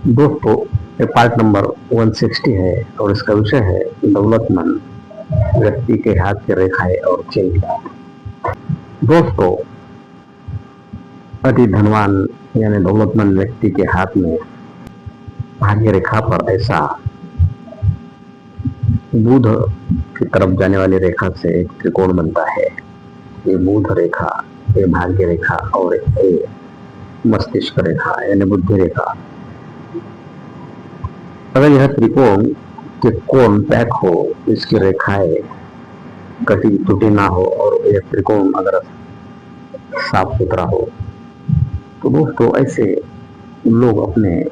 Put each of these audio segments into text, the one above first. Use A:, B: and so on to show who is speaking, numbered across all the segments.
A: दोस्तों, ये part number 160 है और इसका विषय है दौलतमंद व्यक्ति के हाथ की रेखाएं और चिन्ह। दोस्तों, अति धनवान यानी दौलतमंद व्यक्ति के हाथ में भाग्य रेखा पर ऐसा बुध की तरफ जाने वाली रेखा से एक त्रिकोण बनता है। ये बुध रेखा, ये भाग्य रेखा और ये मस्तिष्क रेखा यानी बुद्धि रेखा। अगर यह त्रिकोण के कोण पैक हो, इसकी रेखाएं कटी टूटी ना हो और यह त्रिकोण अगर साफ सुथरा हो, तो दोस्तों ऐसे लोग अपने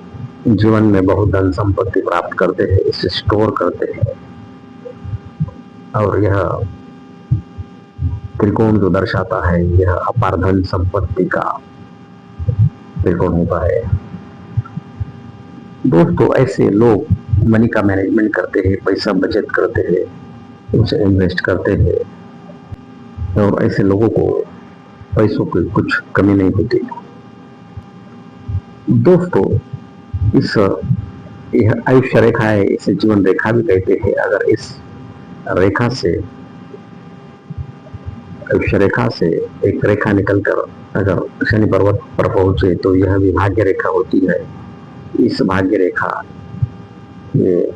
A: जीवन में बहुत धन संपत्ति प्राप्त करते हैं, इसे स्टोर करते हैं। और यह त्रिकोण जो दर्शाता है, यह अपार धन संपत्ति का त्रिकोण होता है। दोस्तों, ऐसे लोग मनी का मैनेजमेंट करते हैं, पैसा बचत करते हैं, उसे इन्वेस्ट करते हैं और ऐसे लोगों को पैसों की कुछ कमी नहीं होती। दोस्तों, इस यह आयुष्य रेखा है, इसे जीवन रेखा भी कहते हैं। अगर इस रेखा से, आयुष्य रेखा से एक रेखा निकलकर अगर शनि पर्वत पर पहुंचे तो यह भी भाग्य रेखा होती है। इस भाग्य रेखा, ये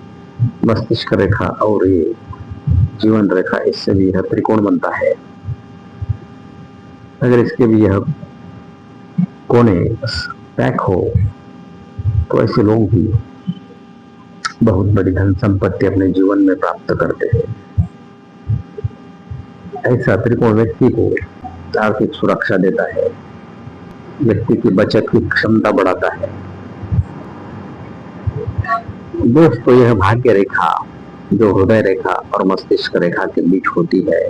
A: मस्तिष्क रेखा और ये जीवन रेखा, इससे भी यह त्रिकोण बनता है। अगर इसके भी यह कोने पैक हो तो ऐसे लोग भी बहुत बड़ी धन संपत्ति अपने जीवन में प्राप्त करते हैं। ऐसा त्रिकोण व्यक्ति को आर्थिक सुरक्षा देता है, व्यक्ति की बचत की क्षमता बढ़ाता है। दोस्तों, यह भाग्य रेखा जो हृदय रेखा और मस्तिष्क रेखा के बीच होती है,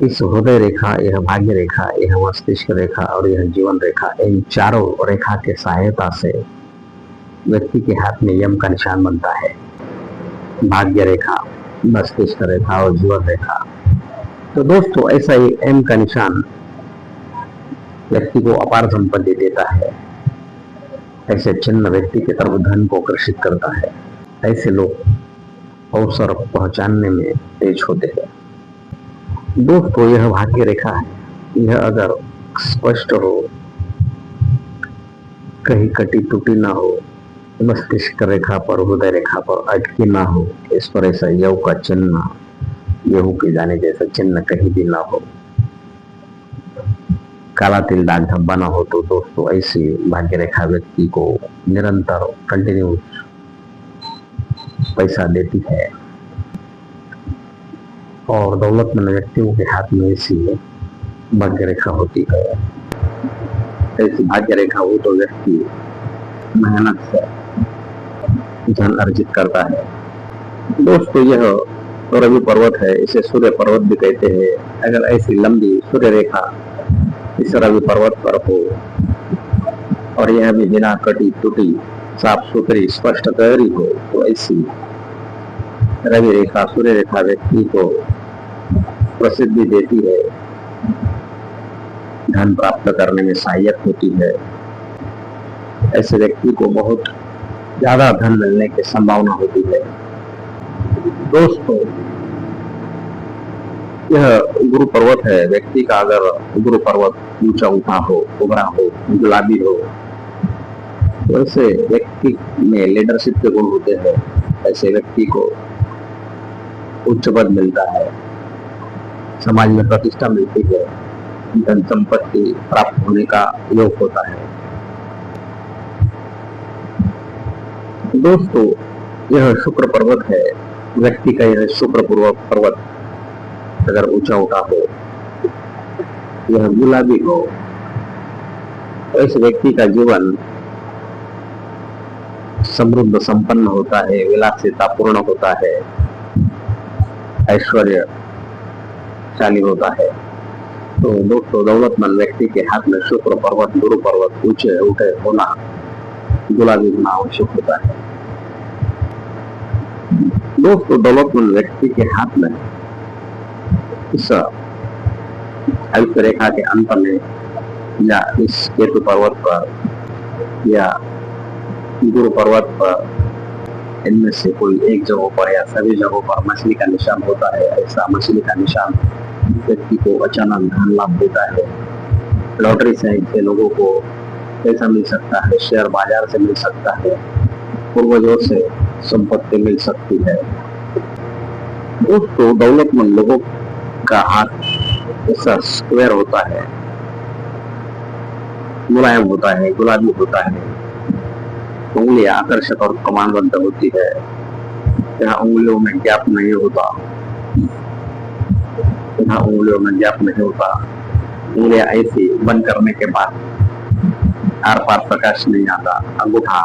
A: इस हृदय रेखा, यह भाग्य रेखा, यह मस्तिष्क रेखा और यह जीवन रेखा, इन चारों रेखा के सहायता से व्यक्ति के हाथ में यम का निशान बनता है। भाग्य रेखा, मस्तिष्क रेखा और जीवन रेखा। तो दोस्तों, ऐसा ही एम का निशान व्यक्ति को अपार संपत्ति देता है। ऐसे चिन्ह व्यक्ति की तरफ धन को आकर्षित करता है। ऐसे लोग अवसर पहचानने में तेज होते हैं। दोस्तों, यह भाग्य रेखा है, यह अगर स्पष्ट हो, कहीं कटी टूटी ना हो, मस्तिष्क रेखा पर, हृदय रेखा पर अटकी ना हो, इस पर ऐसा यव का चिन्ह, गेहूं के दाने जैसा चिन्ह कहीं भी ना हो, काला तिल दाग धब्बा ना हो, तो दोस्तों ऐसी भाग्य रेखा व्यक्ति को निरंतर कंटिन्यू पैसा देती है। और दौलतमंद व्यक्तियों के हाथ में ऐसी भाग्य रेखा होती है। ऐसी भाग्य रेखा हो तो व्यक्ति मेहनत से धन अर्जित करता है। दोस्तों, यह रवि पर्वत है, इसे सूर्य पर्वत भी कहते हैं। अगर ऐसी लंबी सूर्य रेखा इस रवि पर्वत पर हो और यह भी बिना कटी टूटी, साफ सुथरी, स्पष्ट गहरी हो, तो ऐसी रवि रेखा, सूर्य रेखा व्यक्ति को प्रसिद्धि देती है, धन प्राप्त करने में सहायक होती है। ऐसे व्यक्ति को बहुत ज्यादा धन मिलने की संभावना होती है। दोस्तों, यह गुरु पर्वत है। व्यक्ति का अगर गुरु पर्वत ऊंचा उठा हो, उभरा हो, गुलाबी हो, तो ऐसे व्यक्ति में लीडरशिप के गुण होते हैं। ऐसे व्यक्ति को उच्च पद मिलता है, समाज में प्रतिष्ठा मिलती है, धन संपत्ति प्राप्त होने का योग होता है। दोस्तों, यह शुक्र पर्वत है। व्यक्ति का यह शुक्र पर्वत अगर ऊंचा उठा हो, यह गुलाबी हो, तो इस व्यक्ति का जीवन समृद्ध संपन्न होता है, विलासिता पूर्ण होता है, ऐश्वर्यशाली होता है। तो दोस्तों, दौलतमंद व्यक्ति के हाथ में शुक्र पर्वत, गुरु पर्वत ऊंचे उठे होना, गुलाबी होना आवश्यक होता है। दोस्तों, दौलतमंद व्यक्ति के हाथ में इस आयुष्य रेखा के अंत में या इस केतु पर्वत पर या गुरु पर्वत पर इनमें से कोई एक जगह पर या सभी जगहों पर मछली का निशान होता है। ऐसा मछली का निशान व्यक्ति को अचानक धन लाभ देता है। लॉटरी से लोगों को पैसा मिल सकता है, शेयर बाजार से मिल सकता है, पूर्वजों से संपत्ति मिल सकती है। दोस्तों, दौलतमंद लोगों का हाथ ऐसा स्क्वायर होता है, मुलायम होता है, गुलाबी होता है। उंगलियां आकर्षक और कमांडबद्ध होती है। यहाँ उंगलियों में गैप नहीं होता, यहाँ उंगलियों में गैप नहीं होता। उंगलियां ऐसी बंद करने के बाद आर पार प्रकाश नहीं आता। अंगूठा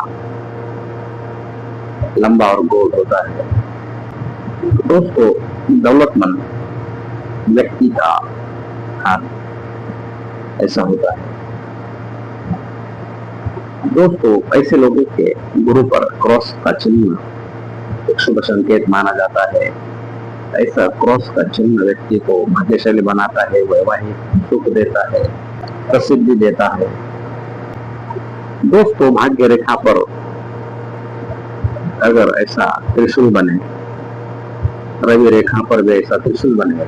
A: लंबा और गोल होता है। दोस्तों, दौलतमंद व्यक्ति का हाथ ऐसा होता है। दोस्तों, ऐसे लोगों के गुरु पर क्रॉस का चिन्ह एक शुभ संकेत माना जाता है। ऐसा क्रॉस का चिन्ह व्यक्ति को भाग्यशाली बनाता है, वैवाहिक सुख देता है, प्रसिद्धि देता है। दोस्तों, भाग्य रेखा पर अगर ऐसा त्रिशूल बने, रवि रेखा पर भी ऐसा त्रिशूल बने,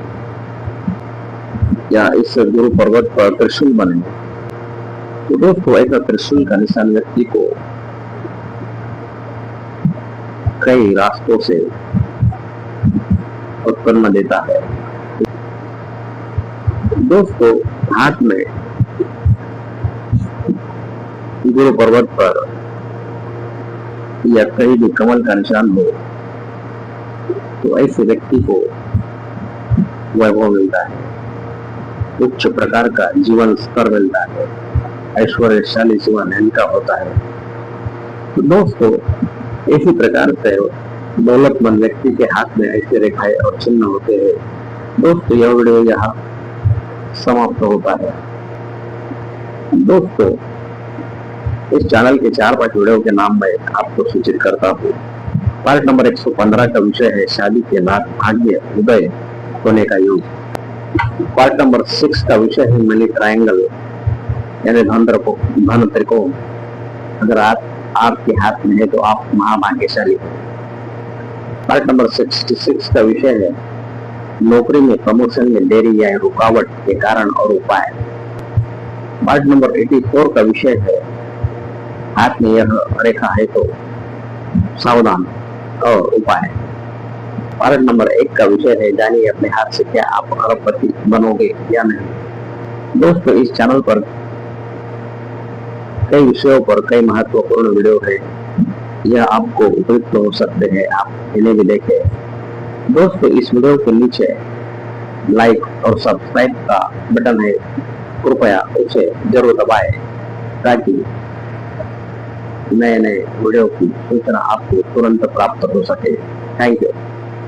A: या इस गुरु पर्वत पर त्रिशूल बने, तो दोस्तों ऐसा त्रिशूल का निशान व्यक्ति को कई रास्तों से उत्पन्न देता है। दोस्तों, हाथ में गुरु पर्वत पर या कहीं भी कमल का निशान हो तो ऐसे व्यक्ति को वैभव मिलता है, उच्च प्रकार का जीवन स्तर मिलता है, ऐश्वर्यशाली जीवन इनका होता है। तो दोस्तों, इसी प्रकार से दौलतमंद व्यक्ति के हाथ में ऐसे रेखाएं और चिन्ह होते हैं। दोस्तों, यह वीडियो यहाँ समाप्त होता है। दोस्तों, इस चैनल के 4-5 वीडियो के नाम मैं आपको सूचित करता हूँ। पार्ट नंबर 115 का विषय है शादी के बाद भाग्य उदय होने का योग। पार्ट नंबर 6 का विषय है मनी ट्रायंगल यानी धन त्रिकोण। अगर आपके हाथ में है तो आप महाभाग्यशाली हैं। पार्ट नंबर 66 का विषय है नौकरी में प्रमोशन में देरी या रुकावट के कारण और उपाय। पार्ट नंबर 84 का विषय है हाथ में यह रेखा है तो सावधान और उपाय। पार्ट नंबर 1 का विषय है जानिए अपने हाथ से क्या आप अरबपति बनोगे या नहीं। दोस्तों, इस चैनल पर कई विषयों पर कई महत्वपूर्ण वीडियो है, यह आपको उपयुक्त हो सकते हैं, आप इन्हें भी देखें। दोस्तों, इस वीडियो के नीचे लाइक और सब्सक्राइब का बटन है, कृपया उसे जरूर दबाएं ताकि नए नए वीडियो की सूचना आपको तुरंत प्राप्त हो सके। Thank you.